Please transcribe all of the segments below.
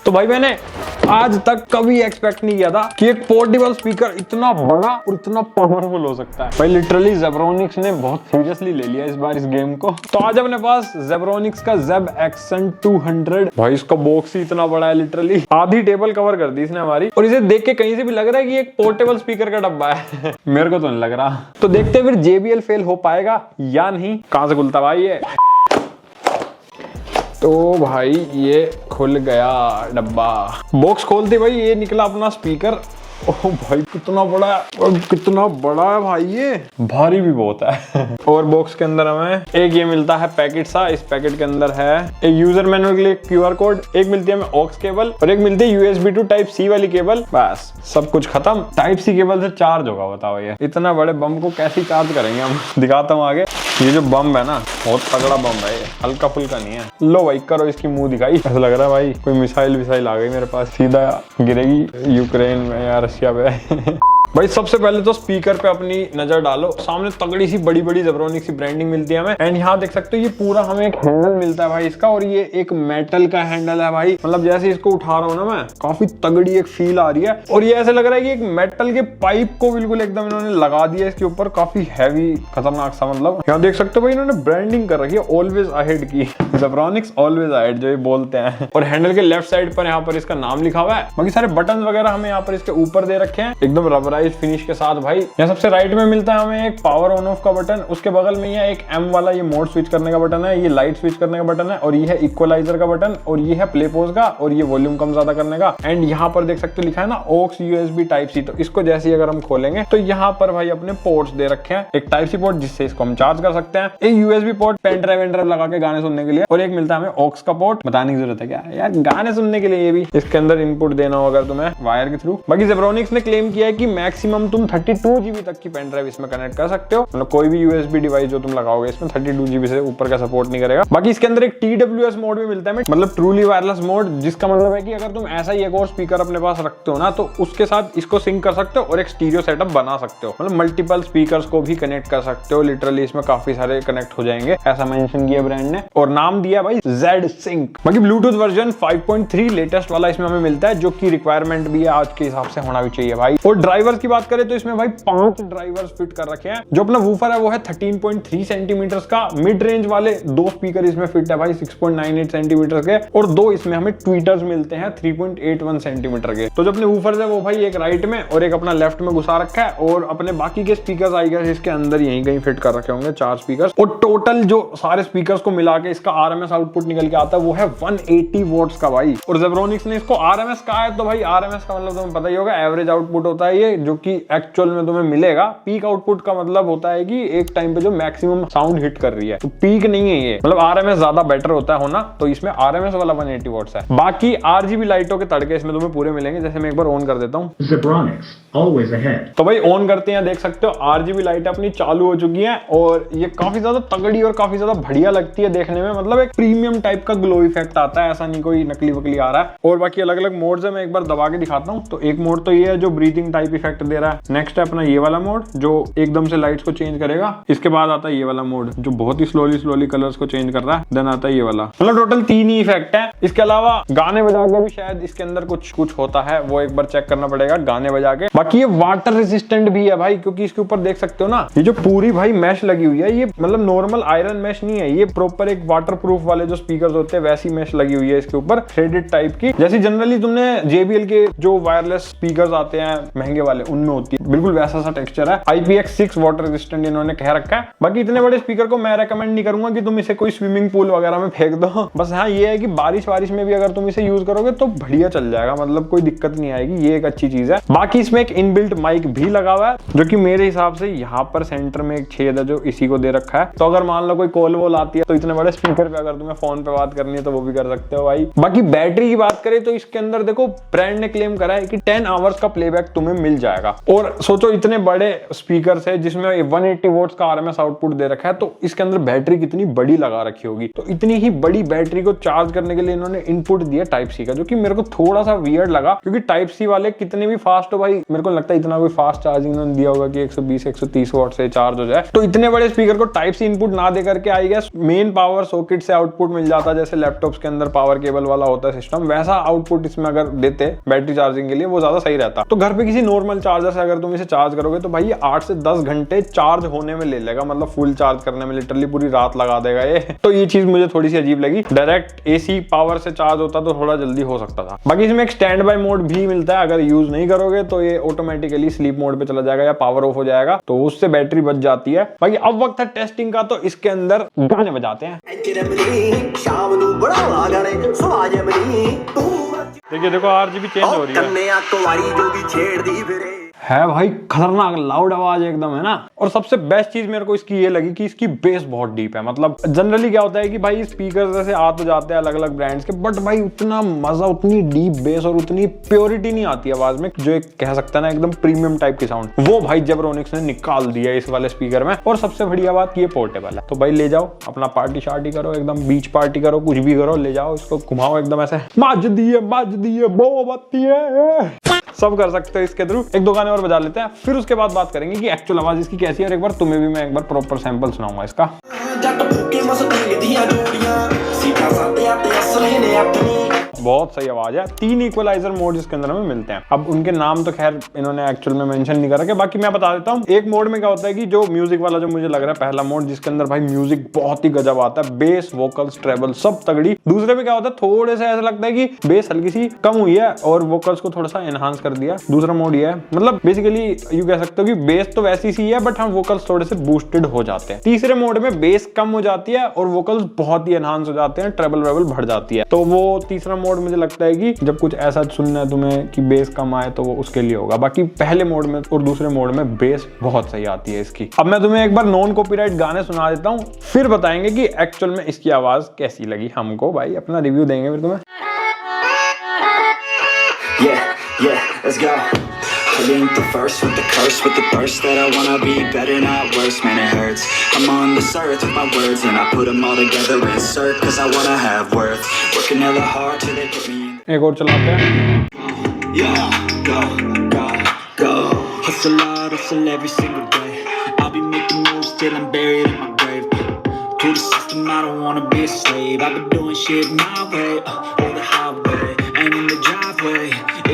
तो भाई मैंने आज तक कभी एक्सपेक्ट नहीं किया था कि एक पोर्टेबल स्पीकर इतना बड़ा और इतना पावरफुल हो सकता है। भाई लिटरली जेब्रोनिक्स ने बहुत सीरियसली ले लिया इस बार इस गेम को। तो आज अपने पास जेब्रोनिक्स का जेब एक्सेंट 200। भाई इसका बॉक्स ही इतना बड़ा है, लिटरली आधी टेबल कवर कर दी इसने हमारी। और इसे देख के कहीं से भी लग रहा है कि एक पोर्टेबल स्पीकर का डब्बा है। मेरे को तो नहीं लग रहा। तो देखते हैं फिर JBL फेल हो पाएगा या नहीं। कहां से खुलता भाई ये? तो भाई ये खुल गया डब्बा। बॉक्स खोलते भाई ये निकला अपना स्पीकर। ओह भाई कितना बड़ा है, और कितना बड़ा है भाई, ये भारी भी बहुत है। और बॉक्स के अंदर हमें एक ये मिलता है पैकेट सा। इस पैकेट के अंदर है एक यूजर मैनुअल के लिए QR कोड, एक मिलती है हमें ऑक्स केबल और एक मिलती है USB to Type-C वाली केबल। बस सब कुछ खत्म। Type-C केबल से चार्ज होगा, बताओ ये इतना बड़े बम को कैसे चार्ज करेंगे हम। दिखाता हूँ आगे। ये जो बम है ना बहुत तगड़ा बम है, ये हल्का फुल्का नहीं है। लो भाई करो इसकी मुंह दिखाई। ऐसा लग रहा है भाई कोई मिसाइल आ गई मेरे पास, सीधा गिरेगी यूक्रेन में या रशिया पे। भाई सबसे पहले तो स्पीकर पे अपनी नजर डालो। सामने तगड़ी सी बड़ी जेब्रोनिक्स की ब्रांडिंग मिलती है हमें। एंड यहाँ देख सकते हो ये पूरा हमें एक हैंडल मिलता है भाई इसका, और ये एक मेटल का हैंडल है भाई। मतलब जैसे इसको उठा रहा हूँ ना मैं, काफी तगड़ी एक फील आ रही है। और ये ऐसे लग रहा है कि एक मेटल के पाइप को बिल्कुल एकदम इन्होंने लगा दिया इसके ऊपर, काफी हैवी खतरनाक सा। मतलब यहाँ देख सकते हो भाई इन्होंने ब्रांडिंग कर रखी है ऑलवेज अहेड की। जेब्रोनिक्स ऑलवेज अहेड जो ये बोलते हैं। और हैंडल के लेफ्ट साइड पर यहाँ पर इसका नाम लिखा हुआ है। बाकी सारे बटन वगैरह हमें यहाँ पर इसके ऊपर दे रखे हैं एकदम रबराइज फिनिश के साथ। भाई यहाँ सबसे राइट में मिलता है हमें एक पावर ऑन ऑफ का बटन। उसके बगल में ये एक M वाला ये मोड स्विच करने का बटन है, ये लाइट स्विच करने का बटन है, और ये है इक्वलाइजर का बटन, और ये है प्ले पॉज का, और ये वॉल्यूम कम ज्यादा करने का। एंड यहाँ पर देख सकते हो लिखा है ना ऑक्स USB Type-C। तो इसको जैसे अगर हम खोलेंगे तो यहाँ पर भाई अपने पोर्ट्स दे रखे हैं। एक Type-C पोर्ट जिससे इसको हम चार्ज कर सकते हैं, एक USB पोर्ट पेन ड्राइव लगा के गाने सुनने के लिए, और एक मिलता है हमें ऑक्स का पोर्ट। बताने की जरूरत है क्या यार, गाने सुनने के लिए ये भी इसके अंदर इनपुट देना होगा तुम्हें वायर के थ्रू। बाकी जेब्रोनिक्स ने क्लेम किया है कि मैक्सिमम तुम 32 GB तक की पेन ड्राइव इसमें कनेक्ट कर सकते हो। मतलब कोई भी USB डिवाइस जो तुम लगाओगे इसमें 32 GB से ऊपर का सपोर्ट नहीं करेगा। बाकी इसके अंदर एक TWS मोड भी मिलता है, मतलब ट्रूली वायरलेस मोड, जिसका मतलब है कि अगर तुम ऐसा ही एक और स्पीकर अपने पास रखते हो ना तो उसके साथ इसको सिंक कर सकते हो और एक स्टीरियो सेटअप बना सकते हो। मतलब मल्टीपल स्पीकर्स को भी कनेक्ट कर सकते हो। लिटरली इसमें काफी सारे कनेक्ट हो जाएंगे, ऐसा मेंशन किया ब्रांड ने, और नाम दिया भाई Z Sync। बाकी ब्लूटूथ वर्जन 5.3 लेटेस्ट वाला इसमें हमें मिलता है, जो की रिक्वायरमेंट भी है आज के हिसाब से होना भी चाहिए भाई। और ड्राइवर्स की बात करें तो इसमें भाई 5 ड्राइवर्स फिट कर रखे हैं। जो अपना वूफर है वो है 13.3 सेंटीमीटर का। मिड रेंज वाले 2 स्पीकर इसमें फिट है भाई 6.98 सेंटीमीटर के, और 2 इसमें हमें ट्वीटर्स मिलते हैं 3.81 सेंटीमीटर के। तो जो अपने वूफर्स है वो भाई एक राइट में और एक अपना लेफ्ट में घुसा रखा है, और अपने बाकी के स्पीकर्स आएगा इसके अंदर यहीं कहीं फिट कर रखे होंगे 4 स्पीकर। और टोटल जो सारे स्पीकर्स को मिला के इसका RMS आउटपुट निकल के आता है वो है 180 वॉट्स का भाई। और जेब्रोनिक्स ने इसको RMS कहा है, तो भाई RMS का मतलब तुम्हें पता ही होगा एवरेज आउटपुट होता है ये, जो कि एक्चुअल में तुम्हें मिलेगा। पीक आउटपुट का मतलब होता है कि एक टाइम पे जो मैक्सिमम साउंड हिट कर रही है, तो पीक नहीं है ये। मतलब RMS ज्यादा बेटर होता है होना, तो इसमें RMS वाला 180 वॉट्स है। बाकी RGB लाइटों के तड़के इसमें तुम्हें पूरे मिलेंगे। जैसे मैं एक बार ऑन कर देता हूँ, तो भाई ऑन करते हैं, देख सकते हो RGB लाइट अपनी चालू हो चुकी है, और ये काफी ज्यादा तगड़ी और काफी ज्यादा बढ़िया लगती है देखने में। मतलब एक प्रीमियम टाइप का ग्लो इफेक्ट आता है, ऐसा नहीं कोई नकली वकली आ रहा है। और बाकी अलग अलग मोड्स है, मैं एक बार दबा के दिखाता हूँ। तो एक मोड तो ये है जो ब्रीथिंग टाइप इफेक्ट दे रहा है। नेक्स्ट है अपना ये वाला मोड जो एकदम से लाइट्स को चेंज करेगा। इसके बाद आता है ये वाला मोड जो बहुत ही स्लोली कलर्स को चेंज कर रहा है। देन आता है ये वाला। मतलब टोटल 3 ही इफेक्ट है। इसके अलावा गाने बजा के भी शायद इसके अंदर कुछ होता है, वो एक बार चेक करना पड़ेगा गाने बजा के। बाकी ये वाटर रेजिस्टेंट भी है भाई, क्योंकि इसके ऊपर देख सकते हो ना ये जो पूरी भाई मैश लगी हुई है, ये मतलब नॉर्मल आयरन मैश नहीं है, ये प्रॉपर एक वाटर प्रूफ वाले जो स्पीकर होते हैं वैसी मैश लगी हुई है इसके ऊपर, थ्रेडेड टाइप की, जैसी जनरली तुमने JBL के जो वायरलेस स्पीकर आते हैं महंगे वाले उनमें होती है। बिल्कुल वैसा सा टेक्सचर है। IPX6 वाटर रेजिस्टेंट इन्होंने कह रखा है। बाकी इतने बड़े स्पीकर को मैं रेकमेंड नहीं करूंगा कि तुम इसे कोई स्विमिंग पूल वगैरह में फेंक दो। बस हाँ ये है कि बारिश में भी अगर तुम इसे यूज करोगे तो बढ़िया चल जाएगा, मतलब कोई दिक्कत नहीं आएगी, ये एक अच्छी चीज है। बाकी इसमें एक इनबिल्ट माइक भी लगा हुआ है, जो कि मेरे हिसाब से यहाँ पर सेंटर में एक छेद है जो इसी को दे रखा है। तो अगर मान लो कोई कॉल वॉल आती है तो इतने बड़े स्पीकर पे अगर तुम्हें फोन पे बात करनी है तो वो भी कर सकते हो भाई। बाकी बैटरी की बात करें तो इसके अंदर देखो ब्रांड ने क्लेम करा है कि 10 आवर्स का प्लेबैक तुम्हें मिल जाएगा। पाएगा। और सोचो इतने बड़े स्पीकर है जिसमें 180 वोल्ट्स का आरएमएस आउटपुट दे रखा है, तो इसके अंदर बैटरी कितनी बड़ी लगा रखी होगी। तो इतनी ही बड़ी बैटरी को चार्ज करने के लिए इन्होंने इनपुट दिया टाइप सी का, जो कि मेरे को थोड़ा सा वियर्ड लगा, क्योंकि टाइप सी वाले कितने भी फास्ट हो भाई, मेरे को लगता है इतना कोई फास्ट चार्जिंग इन्होंने दिया होगा कि 120-130 वाट से चार्ज हो जाए। तो इतने बड़े स्पीकर को टाइप सी इनपुट ना दे करके I guess main power socket से आउटपुट मिल जाता, जैसे लैपटॉप्स के अंदर पावर केबल वाला होता है सिस्टम, वैसा आउटपुट इसमें अगर देते बैटरी चार्जिंग के लिए वो ज्यादा सही रहता। तो घर पे किसी नॉर्मल चार्जर से अगर तुम इसे चार्ज करोगे तो भाई 8 से 10 घंटे चार्ज होने में ले लेगा, मतलब फुल चार्ज करने में लिटरली पूरी रात लगा देगा ये। तो ये चीज मुझे थोड़ी सी अजीब लगी। डायरेक्ट एसी पावर से चार्ज होता तो थोड़ा जल्दी हो सकता था। बाकी इसमें एक स्टैंड बाय मोड भी मिलता है, अगर यूज नहीं करोगे तो ये ऑटोमेटिकली स्लीप मोड पे चला जाएगा या पावर ऑफ हो जाएगा, तो उससे बैटरी बच जाती है। बाकी अब वक्त है टेस्टिंग का, तो इसके अंदर गाने बजाते हैं। देखिए देखो RGB चेंज हो रही है भाई, खतरनाक लाउड आवाज एकदम है ना। और सबसे बेस्ट चीज मेरे को इसकी ये लगी कि इसकी बेस बहुत डीप है। मतलब जनरली क्या होता है कि भाई स्पीकर जैसे आ तो जाते हैं अलग अलग ब्रांड्स के, बट भाई उतना मजा, उतनी डीप बेस और उतनी प्योरिटी नहीं आती आवाज में, जो एक कह सकता है ना एकदम प्रीमियम टाइप की साउंड, वो भाई जेब्रोनिक्स ने निकाल दिया इस वाले स्पीकर में। और सबसे बढ़िया बात ये पोर्टेबल है, तो भाई ले जाओ अपना पार्टी शार्टी करो, एकदम बीच पार्टी करो, कुछ भी करो, ले जाओ इसको घुमाओ एकदम ऐसे, बाज दिए मोमबत्ती है, सब कर सकते हो इसके थ्रू। एक दो गाने और बजा लेते हैं, फिर उसके बाद बात करेंगे कि एक्चुअल आवाज इसकी कैसी है, और एक बार तुम्हें भी मैं एक बार प्रॉपर सैंपल सुनाऊंगा इसका। बहुत सही आवाज है। 3 इक्वलाइजर मोड इसके अंदर हमें मिलते हैं। अब उनके नाम तो खैर इन्होंने एक्चुअल में मेंशन नहीं कर रखे, बाकी मैं बता देता हूँ। एक मोड में क्या होता है कि जो म्यूजिक वाला जो मुझे लग रहा है पहला मोड, जिसके अंदर भाई म्यूजिक बहुत ही गजब आता है, बेस वोकल्स ट्रेबल सब तगड़ी। दूसरे में क्या होता है, थोड़े से ऐसा लगता है कि बेस हल्की सी कम हुई है और वोकल्स को थोड़ा सा एनहांस कर दिया। दूसरा मोड ये है, मतलब बेसिकली यू कह सकते हो कि बेस तो वैसी सी है बट हम वोकल्स थोड़े से बूस्टेड हो जाते हैं। तीसरे मोड में बेस कम हो जाती है और वोकल्स बहुत ही एनहांस हो जाते हैं, ट्रेबल वेबल बढ़ जाती है। तो वो तीसरा मोड मुझे लगता है कि जब कुछ ऐसा सुनना है तुम्हें कि बेस कम आए तो वो उसके लिए होगा। बाकी पहले मोड में और दूसरे मोड में बेस बहुत सही आती है इसकी। अब मैं तुम्हें एक बार नॉन कॉपीराइट गाने सुना देता हूँ, फिर बताएंगे कि एक्चुअल में इसकी आवाज कैसी लगी हमको। भाई अपना रिव्यू देंगे फिर तुम्हें। Let's go. I ain't the first with the curse, with the thirst that I wanna be better, not worse, man it hurts. I'm on this earth with my words and I put them all together, insert, cause I wanna have worth. Working hella hard till they put me in. एक और चलाते हैं। Yeah, go, go, go. Hustle hard, hustle every single day. I'll be making moves till I'm buried in my grave. To the system, I don't wanna be a slave. I've been doing shit my way, or the highway, and in the driveway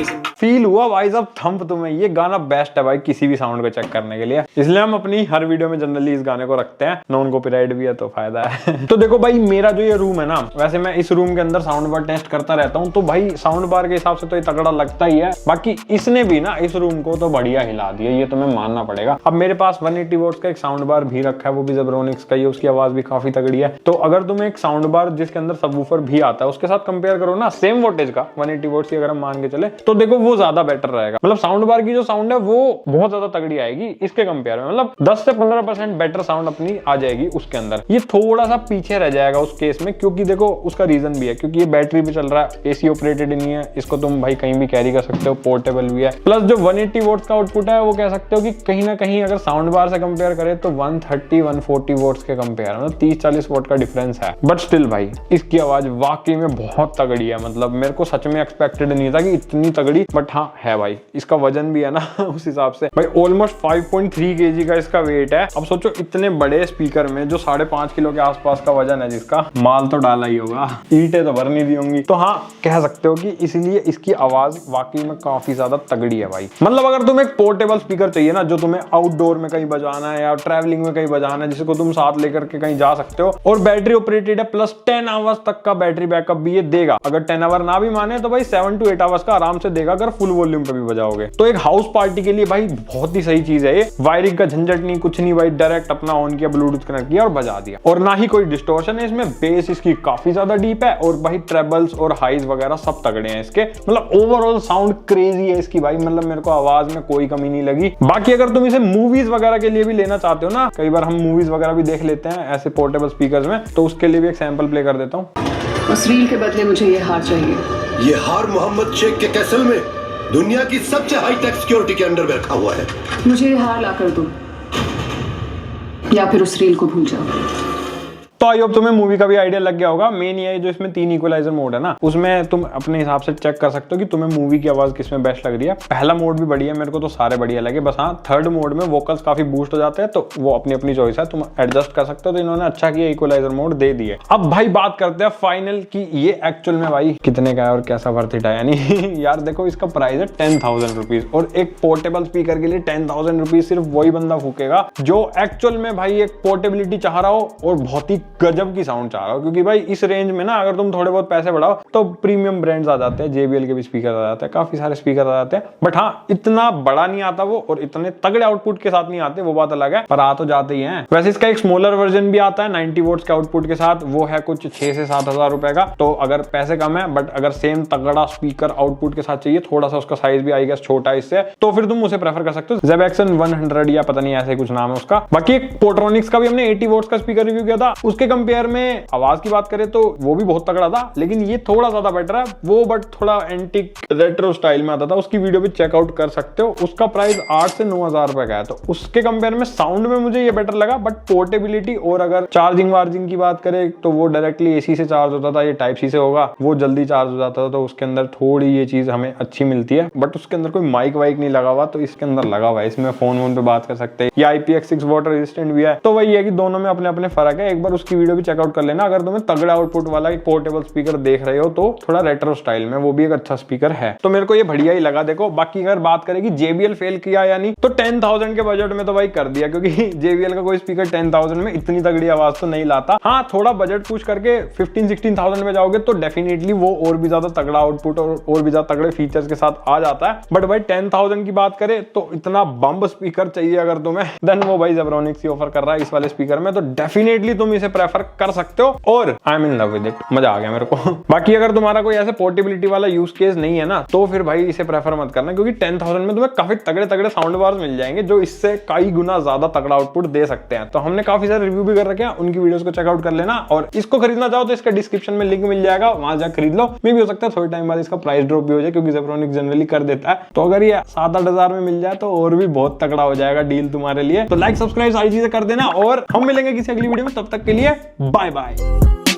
is feel हुआ भाई साहब thump तुम्हें। ये गाना best है भाई किसी भी साउंड को चेक करने के लिए, इसलिए हम अपनी हर वीडियो में जनरली इस गाने को रखते हैं। नॉन कॉपीराइट भी है तो फायदा है। तो देखो भाई मेरा जो ये रूम है ना, वैसे मैं इस रूम के अंदर साउंड बार टेस्ट करता रहता हूँ, तो भाई साउंड बार के हिसाब से तो ये तगड़ा लगता ही है। बाकी इसने भी ना इस रूम को तो बढ़िया हिला दिया, ये तुम्हें मानना पड़ेगा। अब मेरे पास 180 वोल्ट्स का एक साउंड बार भी रखा है, वो भी जेब्रोनिक्स का ही, उसकी आवाज भी काफी तगड़ी है। तो अगर तुम एक साउंड बार जिसके अंदर सबवूफर भी आता है उसके साथ कंपेयर करो ना सेम वोल्टेज का 180 वोल्ट्स की, अगर हम मान के चले तो देखो वो ज्यादा बेटर रहेगा। मतलब साउंड बार की जो साउंड है वो बहुत ज्यादा तगड़ी आएगी इसके कंपेयर में, मतलब 10 से 15% बेटर साउंड अपनी आ जाएगी उसके अंदर। ये थोड़ा सा पीछे रह जाएगा उस केस में, क्योंकि देखो उसका रीजन भी है, क्योंकि ये बैटरी पे चल रहा है, एसी ऑपरेटेड नहीं है, इसको तुम भाई कहीं भी कैरी कर सकते हो, पोर्टेबल भी है। प्लस जो 180 वोल्ट्स का आउटपुट है वो कह सकते हो कि कहीं ना कहीं अगर साउंड बार से कंपेयर करें तो 130-140 वोल्ट्स के कंपेयर, मतलब 30-40 वोल्ट का डिफरेंस है। बट स्टिल भाई इसकी आवाज वाकई में बहुत तगड़ी है। मतलब मेरे को सच में एक्सपेक्टेड नहीं था कि इतनी तगड़ी, बट हाँ है भाई। इसका वजन भी है ना उस हिसाब से भाई ऑलमोस्ट 5.3 kg का इसका वेट है। अब सोचो इतने बड़े स्पीकर में जो 5.5 किलो के आसपास का वजन है, जिसका माल तो डाला ही होगा, ईंटें तो भर नहीं दी होंगी। तो हाँ कह सकते हो कि इसलिए इसकी आवाज वाकई में काफी ज्यादा तगड़ी है भाई। मतलब अगर तुम एक पोर्टेबल स्पीकर चाहिए ना, जो तुम्हें आउटडोर में कहीं बजाना है या ट्रैवलिंग में कहीं बजाना है, जिसको तुम साथ लेकर के कहीं जा सकते हो, और बैटरी ऑपरेटेड है, प्लस 10 आवर्स तक का बैटरी बैकअप भी ये देगा। अगर 10 आवर ना भी माने तो भाई 7 to 8 आवर्स का आराम से देगा अगर फुल वॉल्यूम पे भी बजाओगे। तो एक हाउस पार्टी के लिए भाई बहुत ही सही चीज है ये। वायरिंग का झंझट नहीं, कुछ नहीं भाई, डायरेक्ट अपना ऑन किया, ब्लूटूथ कनेक्ट किया और बजा दिया। और ना ही कोई डिस्टॉर्शन है इसमें। बेस इसकी काफी ज्यादा डीप है और भाई ट्रेबल्स और हाइज वगैरह सब तगड़े हैं इसके। मतलब ओवरऑल साउंड क्रेजी है इसकी भाई। मतलब मेरे को आवाज में कोई कमी नहीं लगी। बाकी अगर तुम इसे मूवीज वगैरह के लिए भी लेना चाहते हो ना, कई बार हम मूवीज वगैरह भी देख लेते हैं ऐसे पोर्टेबल स्पीकर्स में, तो उसके लिए भी एक सैंपल प्ले कर देता हूँ। उस रील के बदले मुझे ये हार चाहिए। ये हार मोहम्मद शेख के कैसल में दुनिया की सबसे हाईटेक सिक्योरिटी के अंडर में रखा हुआ है। मुझे ये हार ला कर दो या फिर उस रील को भूल जाओ। तो आई होप तुम्हें मूवी का भी आइडिया लग गया होगा। मेन ये है जो इसमें 3 इक्वलाइजर मोड है ना, उसमें तुम अपने हिसाब से चेक कर सकते हो कि तुम्हें मूवी की आवाज किसमें बेस्ट लग रही है। पहला मोड भी बढ़िया है, मेरे को तो सारे बढ़िया लगे। बस हाँ, थर्ड मोड में वोकल्स काफी बूस्ट हो जाते हैं, तो वो अपनी अपनी चॉइस है, तुम एडजस्ट कर सकते हो। तो इन्होंने अच्छा किया, इक्वलाइजर मोड दे दिए। अब भाई बात करते हैं फाइनल की, ये एक्चुअल में भाई कितने का है और कैसा वर्थ इट है। यानी यार देखो, इसका प्राइस है 10,000 रुपीज, और एक पोर्टेबल स्पीकर के लिए 10,000 रुपीज सिर्फ वही बंदा फूकेगा जो एक्चुअल में भाई एक पोर्टेबिलिटी चाह रहा हो और बहुत ही गजब की साउंड चाह रहा हो। क्योंकि भाई इस रेंज में ना अगर तुम थोड़े बहुत पैसे बढ़ाओ तो प्रीमियम ब्रांड्स आ जाते हैं, JBL के भी स्पीकर आ जाते हैं, काफी सारे स्पीकर आ जाते हैं। बट हाँ, इतना बड़ा नहीं आता वो, और इतने तगड़े आउटपुट के साथ नहीं आते, वो बात अलग है, पर आ तो जाते ही हैं। वैसे इसका एक स्मॉलर वर्जन भी आता है 90 वोट्स के आउटपुट के साथ, वो है कुछ 6 से 7 हजार रुपए का। तो अगर पैसे कम है बट अगर सेम तगड़ा स्पीकर आउटपुट के साथ चाहिए, थोड़ा सा उसका साइज भी आई गेस छोटा है इससे, तो फिर तुम उसे प्रेफर कर सकते हो। Zeb Action 100 या पता नहीं ऐसे कुछ नाम है उसका। बाकी एक पोर्ट्रॉनिक्स का भी हमने 80 वोट्स का स्पीकर रिव्यू किया था, उसके कंपेयर में आवाज की बात करें तो वो भी बहुत तगड़ा था, लेकिन ये थोड़ा ज्यादा बेटर है वो, बट थोड़ा एंटीक रेट्रो स्टाइल में आता था। उसकी वीडियो भी चेकआउट कर सकते हो। उसका प्राइस 8 से 9 हजार रुपए का है। तो उसके कंपेयर में साउंड में मुझे ये बेटर लगा, बट पोर्टेबिलिटी और अगर चार्जिंग वार्जिंग की बात करें तो वो डायरेक्टली AC से चार्ज होता था, ये टाइप C से होगा, वो जल्दी चार्ज हो जाता था, तो उसके अंदर थोड़ी ये चीज हमें अच्छी मिलती है। बट उसके अंदर कोई माइक वाइक नहीं लगा हुआ, तो इसके अंदर लगा हुआ है, इसमें फोन वोन पे बात कर सकते हैं। ये IPX6 वाटर रेजिस्टेंट भी है। तो वही है कि दोनों में अपने अपने फर्क है। एक बार उसकी वीडियो भी चेकआउट कर लेना अगर तुम्हें तगड़ा आउटपुट वाला एक पोर्टेबल स्पीकर देख रहे हो, तो थोड़ा रेट्रो स्टाइल में वो भी एक अच्छा स्पीकर है। तो मेरे को ये बढ़िया ही लगा। देखो बाकी अगर बात करें कि JBL फेल किया या नहीं, तो 10,000 के बजट में तो भाई कर दिया, क्योंकि JBL का कोई स्पीकर 10,000 में इतनी तगड़ी आवाज तो नहीं लाता। हाँ, थोड़ा बजट पुश करके 15-16,000 में जाओगे तो डेफिनेटली वो और भी ज्यादा तगड़ा आउटपुट और भी ज्यादा तगड़े फीचर्स के साथ आ जाता है। बट भाई 10,000 की बात करें तो इतना बम्ब स्पीकर चाहिए अगर तुम्हें, देन वो भाई Zebronics ही ऑफर कर रहा है इस वाले स्पीकर में, तो डेफिनेटली तुम इसे प्रेफर कर सकते हो। और I am in love with it, मजा आ गया मेरे को। बाकी अगर तुम्हारा कोई ऐसे पोर्टेबिलिटी वाला यूज केस नहीं है ना, तो फिर भाई इसे प्रेफर मत करना, क्योंकि 10,000 में तुम्हें काफी तगड़े तगड़े साउंड बार्स मिल जाएंगे जो इससे कई गुना ज्यादा तगड़ा आउटपुट दे सकते हैं। तो हमने काफी सारे रिव्यू भी कर रखे हैं, उनकी वीडियोस को चेकआउट कर लेना। और इसको खरीदना चाहो तो इसका डिस्क्रिप्शन में लिंक मिल जाएगा, वहां जाकर खरीद लो। मे भी हो सकता है थोड़े टाइम बाद इसका प्राइस ड्रॉप भी हो जाए, क्योंकि Zebronics जनरली कर देता है। तो अगर ये 7-8 हजार में मिल जाए तो और भी बहुत तगड़ा हो जाएगा डील तुम्हारे लिए। तो लाइक सब्सक्राइब सारी चीजें कर देना, और हम मिलेंगे किसी अगली वीडियो में। तब तक के लिए बाय बाय।